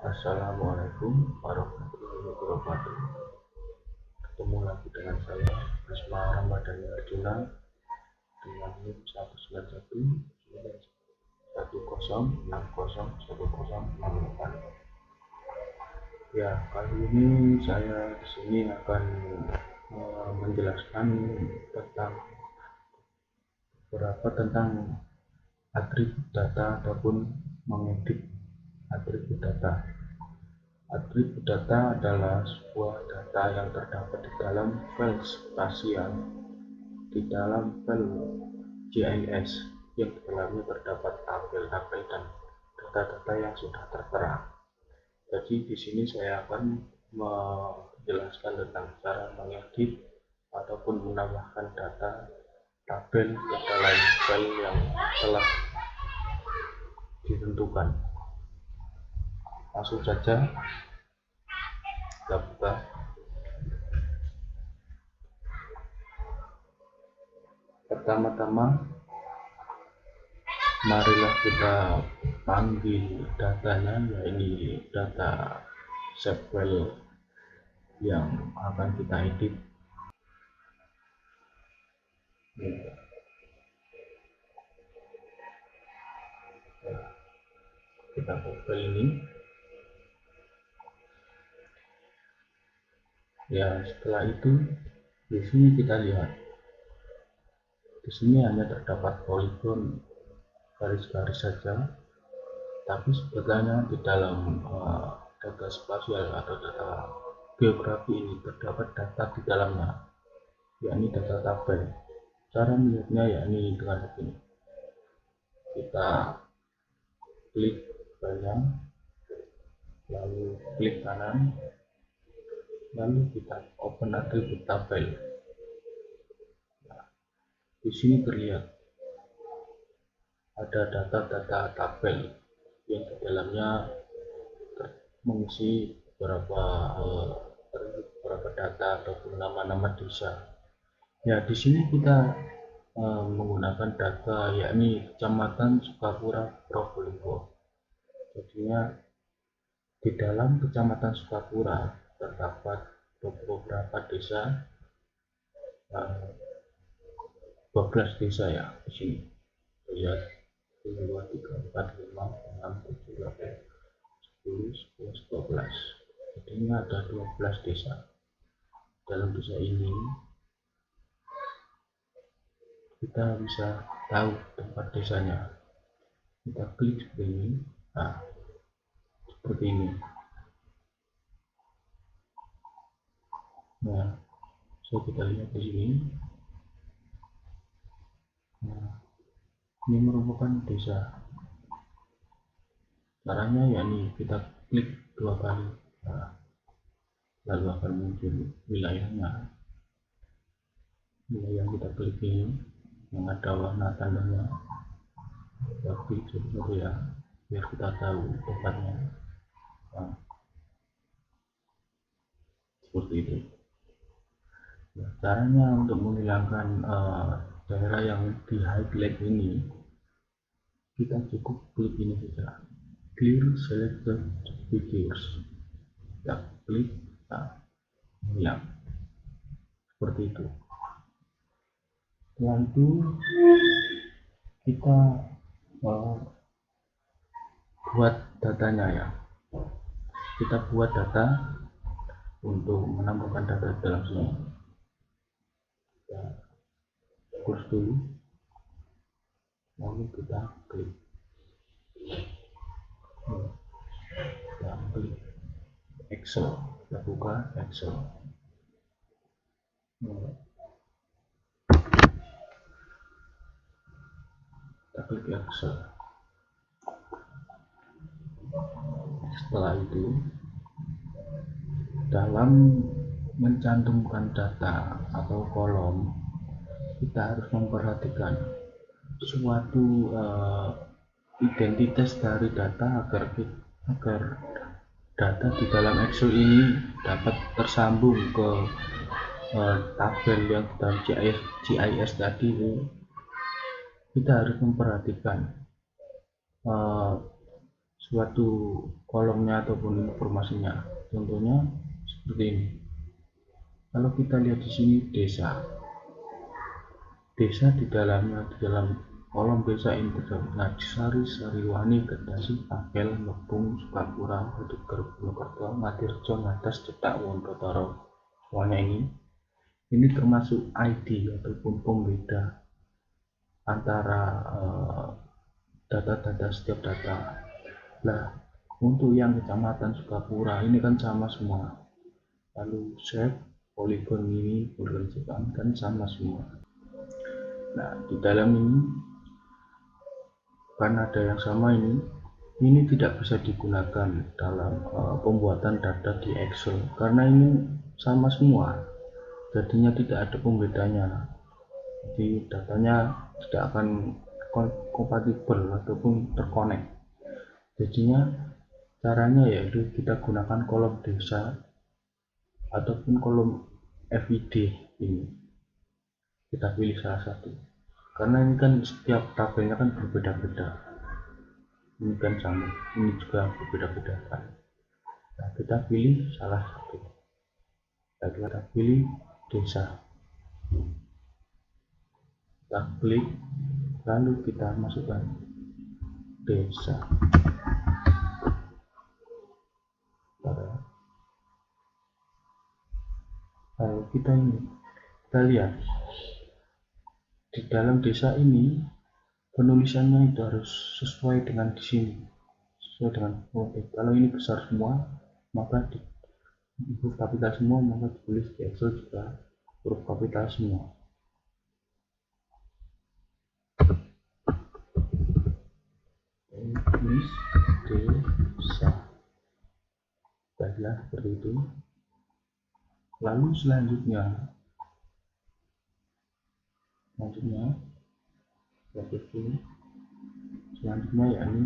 Assalamualaikum warahmatullahi wabarakatuh. Ketemu lagi dengan saya Risma Ramadhani Arjuna dengan NIM 1911060601068. Ya, kali ini saya di sini akan menjelaskan tentang atribut data ataupun mengedit atribut data. Atribut data adalah sebuah data yang terdapat di dalam file spasial, di dalam file GIS yang di dalamnya terdapat tabel-tabel dan data-data yang sudah tertera. Jadi di sini saya akan menjelaskan tentang cara mengedit ataupun menambahkan data tabel ke dalam file yang telah ditentukan. Langsung saja kita buka. Pertama-tama marilah kita panggil datanya, yaitu data set file yang akan kita edit. Kita buka ini. Ya, setelah itu di sini kita lihat. Di sini hanya terdapat poligon garis-garis saja, tapi sebetulnya di dalam data spasial atau data geografi ini terdapat data di dalamnya, yakni data tabel. Cara melihatnya yakni dengan begini. Kita klik banyak, lalu klik kanan, lalu kita open atribut tabel. Nah, di sini terlihat ada data-data tabel yang di dalamnya mengisi beberapa data ataupun nama-nama desa. Ya, di sini kita menggunakan data yakni Kecamatan Sukapura, Probolinggo. Jadinya di dalam Kecamatan Sukapura terdapat beberapa desa, 12 desa ya di sini. Lihat 1, 2, 3, 4, 5, 6, 7, 8, 10, 11, 12. Jadinya ada 12 desa. Dalam desa ini kita bisa tahu tempat desanya. Kita klik seperti ini. Nah, seperti ini. Nah, kita lihat di sini. Nah, ini merupakan desa. Caranya yakni kita klik 2 kali. Nah, lalu akan muncul wilayahnya. Wilayah yang kita klik ini yang ada warna tandanya. Kita klik satu-satu ya, biar kita tahu tempatnya. Nah, seperti itu. Nah, caranya untuk menghilangkan daerah yang di highlight ini, kita cukup klik ini saja, clear selected figures. Kita klik, nah, hilang. Seperti itu. Setelah itu kita buat datanya ya. Kita buat data untuk menambahkan data dalam sini. Kita kurs dulu, lalu kita klik. Kita klik Excel, kita buka Excel. Kita klik Excel. Setelah itu, dalam mencantumkan data atau kolom, kita harus memperhatikan suatu identitas dari data agar data di dalam Excel ini dapat tersambung ke tabel yang dalam GIS tadi. Kita harus memperhatikan suatu kolomnya ataupun informasinya. Contohnya seperti ini. Kalau kita lihat di sini desa di dalamnya, di dalam kolom desa ini terdapat Ngadisari, Sariwani, Kendasi, Pakel, Lepung, Sukapura, Budiker, Purwokerto, Ngatirjo, Ngadas, Cetak, Wondotoro. Semuanya ini termasuk ID ataupun pembeda antara data-data setiap data. Nah, untuk yang kecamatan Sukapura ini kan sama semua. Lalu shape, poligon ini, poligon Jepang kan sama semua. Nah, di dalam ini kan ada yang sama ini tidak bisa digunakan dalam pembuatan data di Excel karena ini sama semua, jadinya tidak ada pembedanya. Jadi datanya tidak akan kompatibel ataupun terkonek. Jadinya caranya yaitu kita gunakan kolom desa ataupun kolom FID ini. Kita pilih salah satu. Karena ini kan setiap tabelnya kan berbeda-beda. Ini kan sama, ini juga berbeda-beda kan. Nah, kita pilih salah satu. Nah, kita pilih desa. Kita klik, lalu kita masukkan desa. Lalu kita lihat di dalam desa ini penulisannya itu harus sesuai dengan di sini, sesuai dengan motif. Kalau ini besar semua, maka di huruf kapital semua, maka ditulis di Excel juga huruf kapital semua. Tulis desa, baiklah seperti itu. Lalu selanjutnya yakni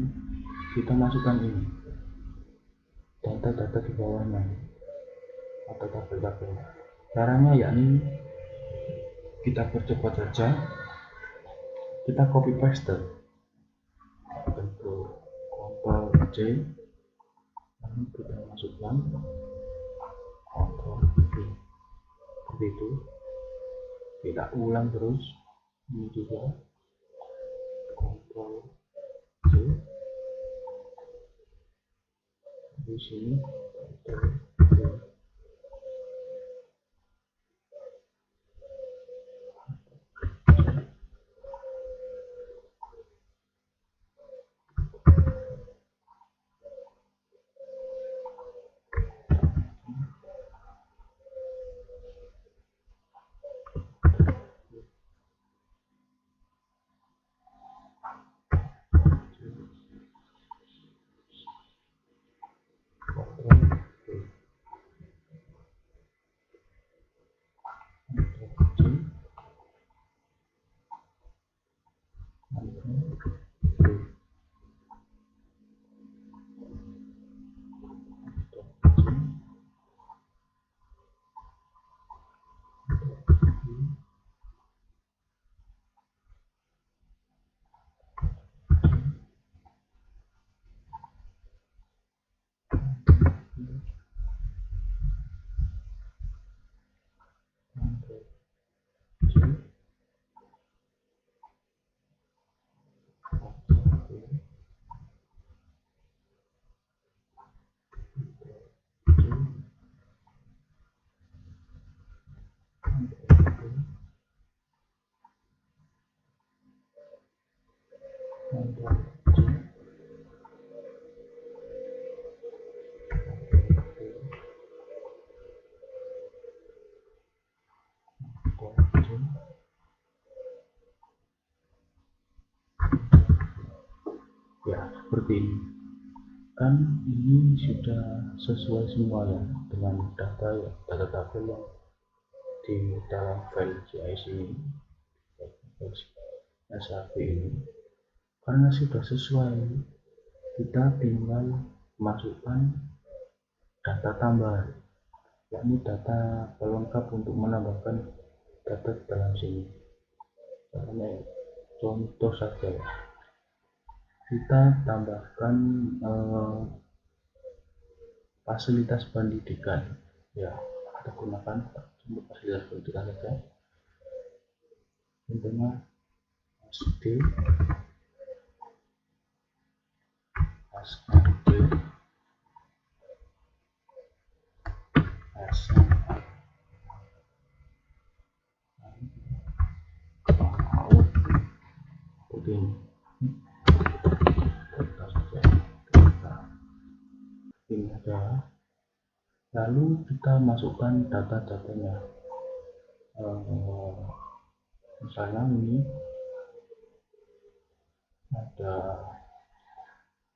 kita masukkan ini data-data di bawahnya atau tabel-tabel. Caranya yakni kita percepat saja, kita copy paste, Ctrl C, lalu kita masukkan Ctrl V, seperti itu. Kita ulang terus, ini juga Ctrl C, di sini Ctrl V. Ya, seperti ini. Kan ini sudah sesuai semua ya dengan data tabel yang di dalam file GIS ini, SAP ini. Karena sudah sesuai, kita tinggal masukkan data tambahan, yakni data pelengkap untuk menambahkan data di dalam sini. Caranya contoh saja ya. kita tambahkan fasilitas pendidikan. Ya, kita gunakan untuk fasilitas pendidikan saja. Contohnya SD, SD, SMA, PAUD, seperti ini. Kita saja, ini ada. Lalu kita masukkan data-datanya. Misalnya ini ada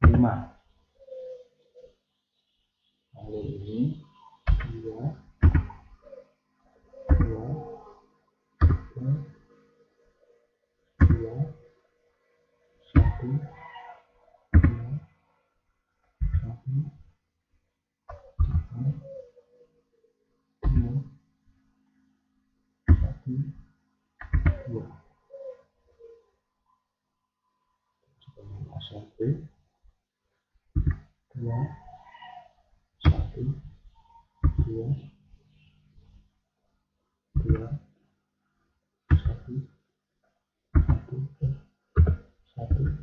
5, lalu ini 2, 2, 2, 1, 2, 1, 3, 2, 1, 2. SMP 2, 1, 2, 2, 1, 1, 1, 1,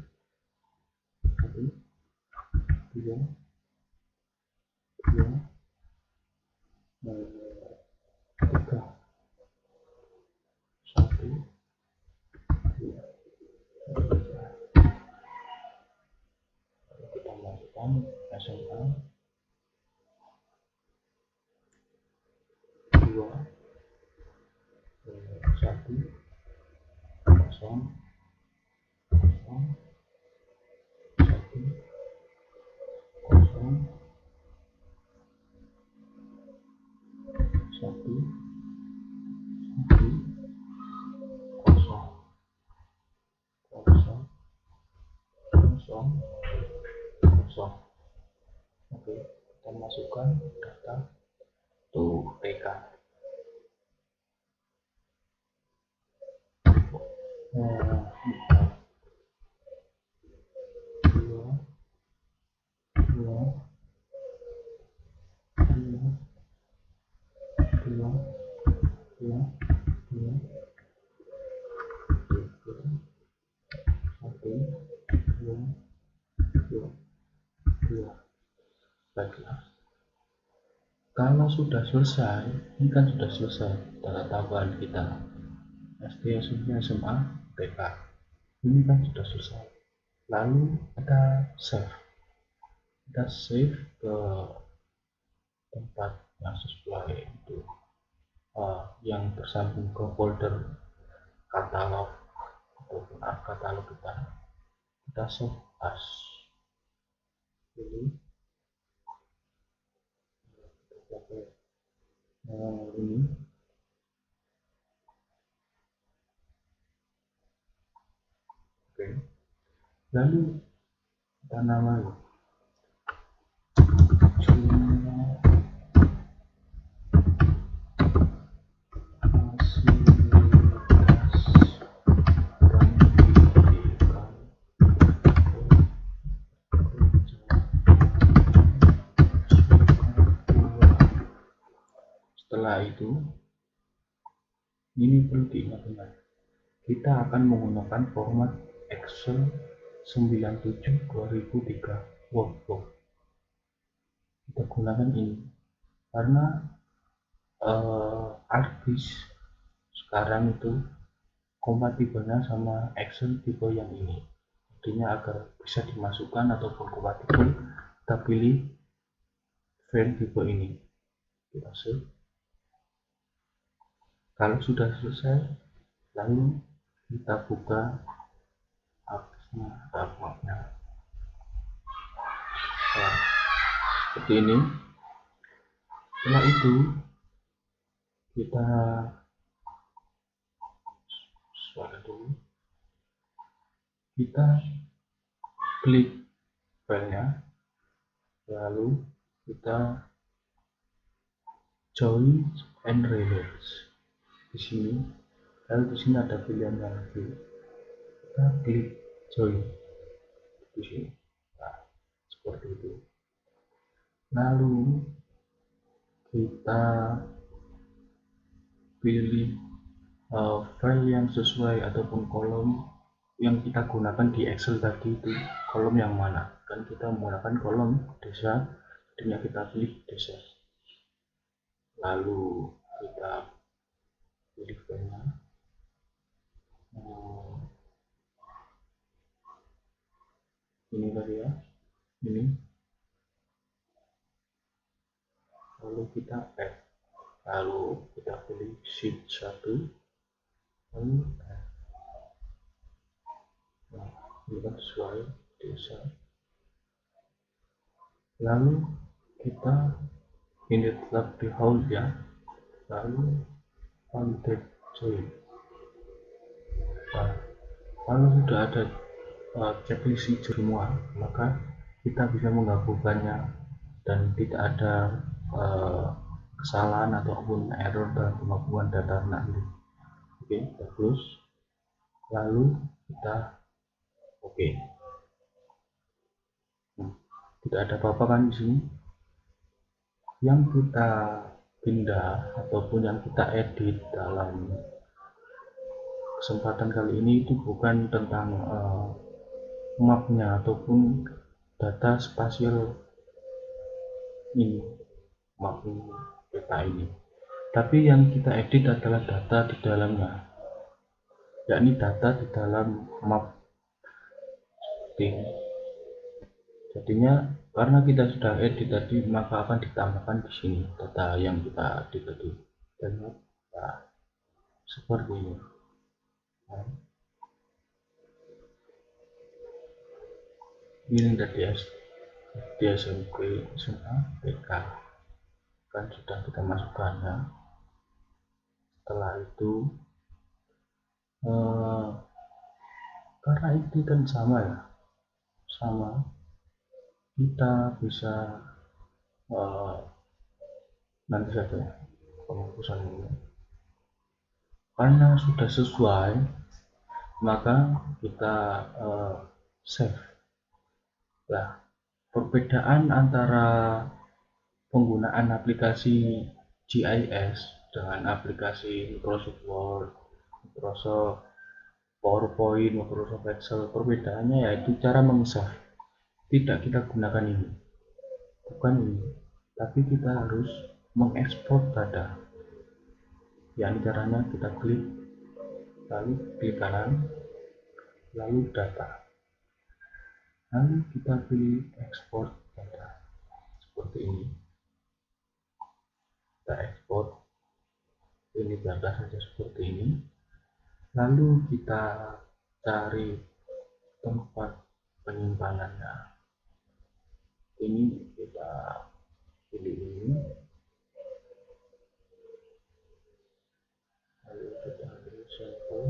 2, 2, 3, 1, 2. Kita masukkan SMA 2, 1, 0, 0, 1, 0, 1, 1, 0, 0, 0, 0. Oke, kita masukkan data untuk TK. Dua, dua, dua, dua, dua, dua, satu, dua, dua, dua. Baiklah. Kalau sudah selesai, ini kan sudah selesai data tambahan kita SD, SMP, SMA, TK. Ini kan sudah selesai. Lalu kita save. Kita save ke tempat yang sesuai itu, yang tersambung ke folder katalog ataupun katalog kita. Kita save as. Jadi kita pakai ini. Oke. Lalu kita namai jumlah fasilitas pendidikan Setelah itu, ini perlu diingat-ingat, kita akan menggunakan format Excel 97/2003 workbook. Kita gunakan ini karena ArcGIS sekarang itu kompatibelnya sama Excel tipe yang ini. Artinya agar bisa dimasukkan ataupun kompatibel, kita pilih file tipe ini. Kita save. Kalau sudah selesai, lalu kita buka mapnya. Nah, seperti ini. Setelah itu kita kita klik filenya, lalu kita join and relate di sini. Lalu di sini ada pilihan lagi, kita klik join. di sini. Nah, seperti itu. Lalu kita pilih file yang sesuai ataupun kolom yang kita gunakan di Excel tadi itu, kolom yang mana. Kan kita menggunakan kolom desa, jadinya kita pilih desa. Lalu kita pilih filenya. Ini tadi ya, ini. Lalu kita add. Lalu kita pilih sheet 1. Lalu add. Nah, ini kan sesuai desa. Lalu kita ini tetap di hold ya. Lalu contact join. Nah, kalau sudah ada checklist hijau semua, maka kita bisa menggabungkannya dan tidak ada kesalahan ataupun error dalam penggabungan data nanti. Oke, bagus. Lalu kita oke. Tidak ada apa-apa kan di sini. Yang kita pindah ataupun yang kita edit dalam kesempatan kali ini itu bukan tentang mapnya ataupun data spasial ini, map peta ini, tapi yang kita edit adalah data di dalamnya, yakni data di dalam map ini. Jadinya karena kita sudah edit tadi, maka akan ditambahkan di sini data yang kita edit tadi. Dan nah, seperti ini. Ini dari di SMP SMA PK kan sudah kita masukkan ya. Setelah itu karena itu kan sama ya, sama, kita bisa nanti saja penghapusan ini. Karena sudah sesuai, maka kita save. Nah, perbedaan antara penggunaan aplikasi GIS dengan aplikasi Microsoft Word, Microsoft PowerPoint, Microsoft Excel, perbedaannya yaitu cara mengesah. Tidak kita gunakan ini, bukan ini, tapi kita harus mengekspor data. Yang caranya kita klik, lalu klik kanan, lalu data. Lalu kita pilih ekspor data seperti ini. Kita ekspor ini data saja seperti ini. Lalu kita cari tempat penyimpanannya. Ini kita pilih ini. Lalu kita pilih satu.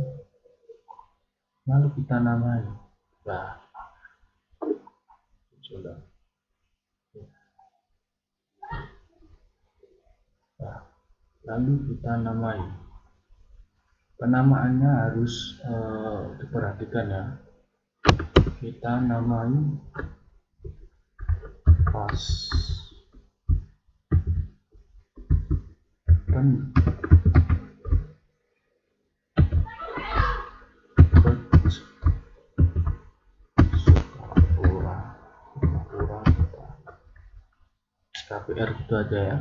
Lalu kita namai. Nah, sudah. Nah, lalu kita namai. Penamaannya harus diperhatikan ya. Kita namai pas dan KPR gitu aja ya.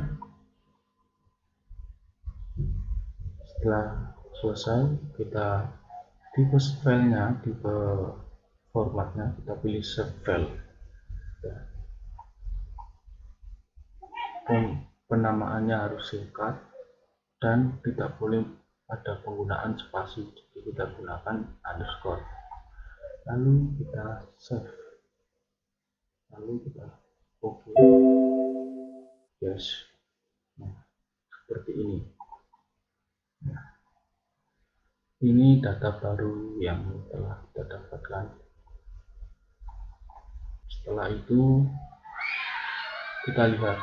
Setelah selesai, kita tipe filenya, tipe formatnya kita pilih save file. Penamaannya harus singkat dan tidak boleh ada penggunaan spasi, jadi kita gunakan underscore. Lalu kita save, lalu kita oke. Yes. Nah, seperti ini. Nah, ini data baru yang telah kita dapatkan. Setelah itu kita lihat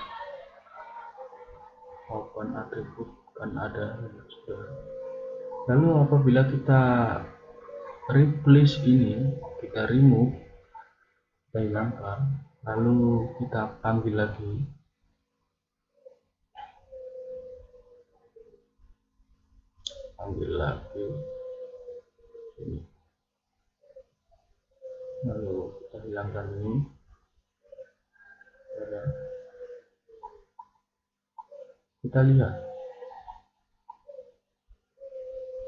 open atribut kan ada sudah. Lalu apabila kita replace ini, kita remove, kita hilangkan, lalu kita panggil lagi. Ini. Lalu kita hilangkan ini, ya. Kita lihat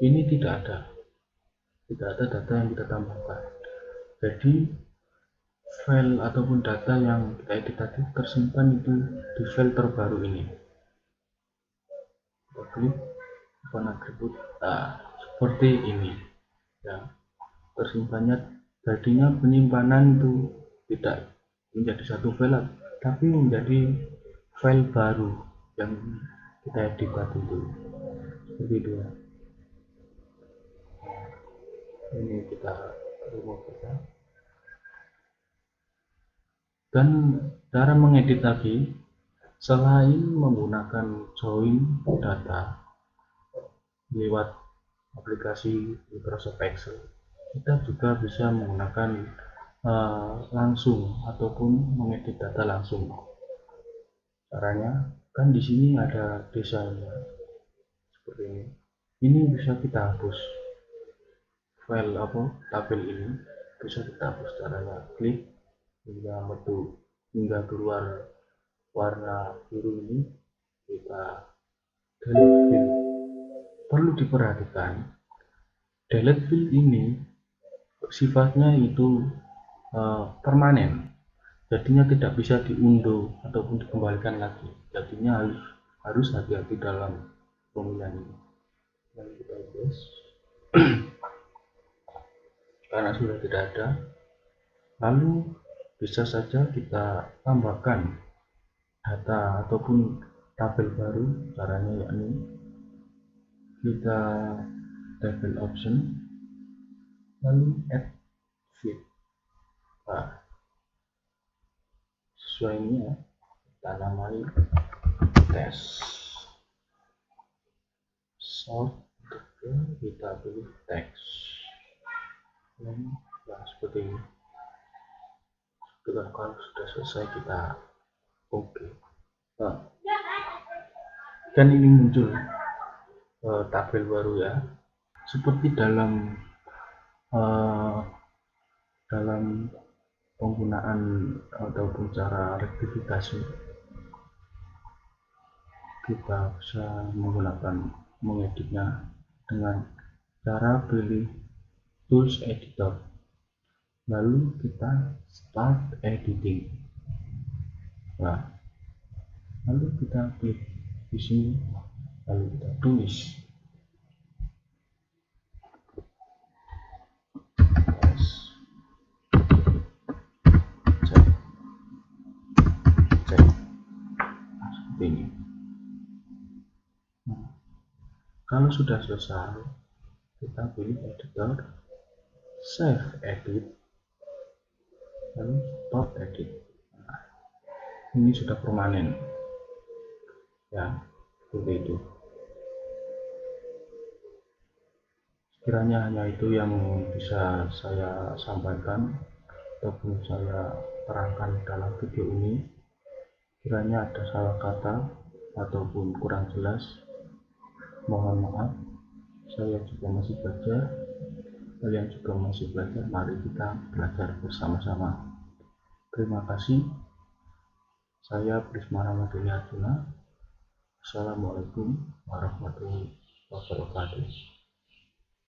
ini tidak ada data yang kita tambahkan. Jadi file ataupun data yang kita edit tadi tersimpan itu di file terbaru ini. Kita klik open atribut, seperti ini ya, tersimpannya. Jadinya penyimpanan itu tidak menjadi satu file, tapi menjadi file baru yang kita edit tadi itu, seperti itu ya. Ini kita remove saja. Dan cara mengedit lagi, selain menggunakan join data lewat aplikasi Microsoft Excel, kita juga bisa menggunakan langsung ataupun mengedit data langsung. Caranya kan di sini ada desainnya seperti ini. Ini bisa kita hapus, file tabel ini bisa kita hapus. Caranya klik hingga keluar warna biru ini, kita delete fill. Perlu diperhatikan, delete fill ini sifatnya itu permanen, jadinya tidak bisa diunduh ataupun dikembalikan lagi. Jadinya harus hati-hati dalam pemilihan ini. Lalu kita yes karena sudah tidak ada. Lalu bisa saja kita tambahkan data ataupun tabel baru. Caranya yakni kita table option, lalu add fit. Sesuai ini ya, kita namai test. Sort, kita pilih text. Nah, seperti ini. Kalau sudah selesai kita oke. Dan ini muncul tabel baru ya, seperti dalam penggunaan ataupun cara rektifikasi. Kita bisa mengeditnya dengan cara pilih tools editor, lalu kita start editing. Nah, lalu kita klik di sini, lalu kita tulis seperti ini. Nah, kalau sudah selesai, kita pilih editor, save edit, lalu stop edit. Nah, ini sudah permanen ya, seperti itu. Kiranya hanya itu yang bisa saya sampaikan ataupun saya terangkan dalam video ini. Kiranya ada salah kata ataupun kurang jelas, mohon maaf. Saya juga masih belajar, kalian juga masih belajar. Mari kita belajar bersama-sama. Terima kasih. Saya Prisma Ramadhani Arjuna. Assalamualaikum warahmatullahi wabarakatuh.